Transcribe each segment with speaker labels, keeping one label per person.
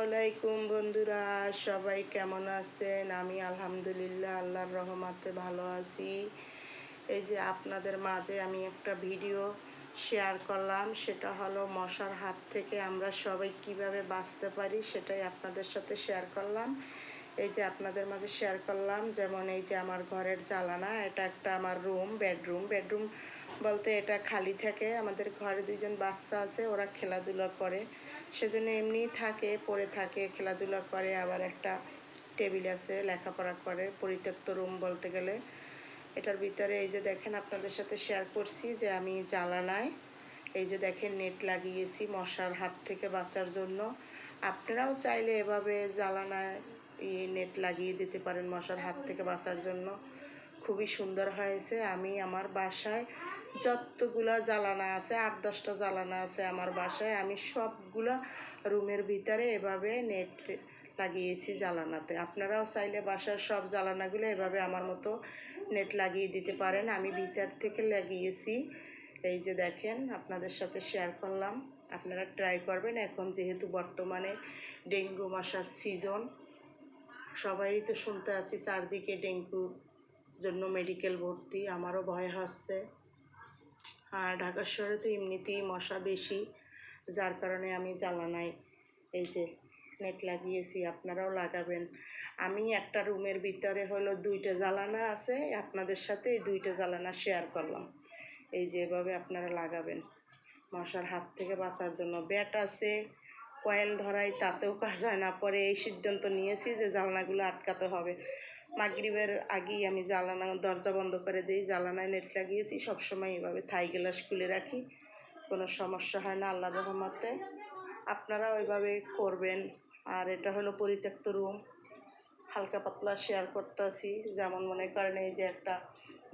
Speaker 1: আলাইকুম বন্ধুরা, সবাই কেমন আছেন? আমি আলহামদুলিল্লাহ আল্লাহর রহমতে ভালো আছি। এই যে আপনাদের মাঝে আমি একটা ভিডিও শেয়ার করলাম, সেটা হলো মশার হাত থেকে আমরা সবাই কিভাবে বাঁচতে পারি সেটাই আপনাদের সাথে শেয়ার করলাম। এই যে আপনাদের মাঝে শেয়ার করলাম, যেমন এই যে আমার ঘরের জানালা, এটা একটা আমার বেডরুম বলতে এটা খালি থাকে। আমাদের ঘরে দুইজন বাচ্চা আছে, ওরা খেলাধুলা করে, সেজন্য এমনিই থাকে, পড়ে থাকে, খেলাধুলা করে। আবার একটা টেবিল আছে, লেখাপড়া করে, পরিত্যক্ত রুম বলতে গেলে। এটার ভিতরে এই যে দেখেন, আপনাদের সাথে শেয়ার করছি যে আমি জানালায় এই যে দেখেন নেট লাগিয়েছি মশার হাত থেকে বাঁচার জন্য। আপনারাও চাইলে এভাবে জানালায় নেট লাগিয়ে দিতে পারেন মশার হাত থেকে বাঁচার জন্য। খুবই সুন্দর হয়েছে। আমি আমার বাসায় যতগুলা জ্বালানা আছে, 8-10টা জ্বালানা আছে আমার বাসায়, আমি সবগুলা রুমের ভিতরে এভাবে নেট লাগিয়েছি জ্বালানাতে। আপনারাও চাইলে বাসার সব জ্বালানাগুলো এভাবে আমার মতো নেট লাগিয়ে দিতে পারেন। আমি ভিতর থেকে লাগিয়েছি, এই যে দেখেন আপনাদের সাথে শেয়ার করলাম। আপনারা ট্রাই করবেন। এখন যেহেতু বর্তমানে ডেঙ্গু মশার সিজন, সবাই তো শুনতে আছি চারদিকে ডেঙ্গুর জন্য মেডিকেল ভর্তি, আমারও ভয় হচ্ছে। আর ঢাকা শহরে তো এমনিতেই মশা বেশি, যার কারণে আমি জানালায় এই যে নেট লাগিয়েছি। আপনারাও লাগাবেন। আমি একটা রুমের ভিতরে হলো 2টা জ্বালানা আছে, আপনাদের সাথে এই 2টা জ্বালানা শেয়ার করলাম। এই যে এভাবে আপনারা লাগাবেন মশার হাত থেকে বাঁচার জন্য। ব্যাট আছে, কয়েল ধরাই, তাতেও কাজ হয় না। পরে এই সিদ্ধান্ত নিয়েছি যে জানলাগুলো আটকাতে হবে। মাগরিবের আগেই আমি দরজা বন্ধ করে দিই, জানালায় নেট লাগিয়েছি। সবসময় এভাবে থাই গ্লাস খুলে রাখি, কোনো সমস্যা হয় না আল্লাহর রহমতে। আপনারা ওইভাবে করবেন। আর এটা হলো পরিত্যক্ত রুম, হালকা পাতলা শেয়ার করতেছি। যেমন মনে করেন এই যে একটা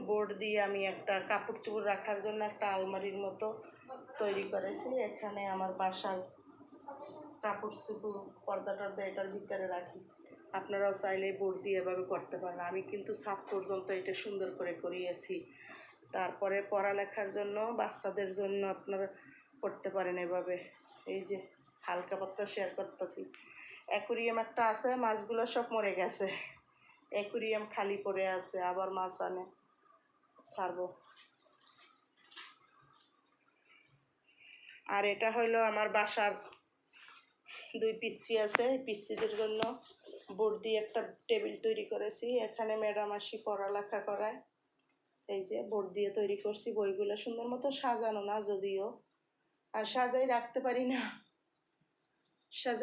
Speaker 1: বোর্ড দিয়ে আমি একটা কাপড় চোপড় রাখার জন্য একটা আলমারির মতো তৈরি করেছি। এখানে আমার বাসার কাপড় চোপড়, পর্দা টর্দা এটার ভিতরে রাখি। আপনারাও চাইলে বোর্ড দিয়ে এভাবে করতে পারেন। আমি কিন্তু ছাদ পর্যন্ত এটা সুন্দর করে করিয়েছি। তারপরে পড়ালেখার জন্য, বাচ্চাদের জন্য আপনারা করতে পারেন এভাবে। এই যে হালকা পাতলা শেয়ার করতেছি। অ্যাকুরিয়াম একটা আছে, মাছগুলো সব মরে গেছে, অ্যাকুরিয়াম খালি পড়ে আছে, আবার মাছ আনে ছাড়বো। আর এটা হইলো আমার বাসার 2 পিচ্চি আছে, এই পিচ্চিদের জন্য বোর্ড দিয়ে একটা টেবিল তৈরি করেছি। এখানে ম্যাডাম আসি পড়ালেখা করায়। এই যে বোর্ড দিয়ে তৈরি করছি। বইগুলো সুন্দর মতো সাজানো না যদিও, আর সাজাই রাখতে পারি না, সাজাই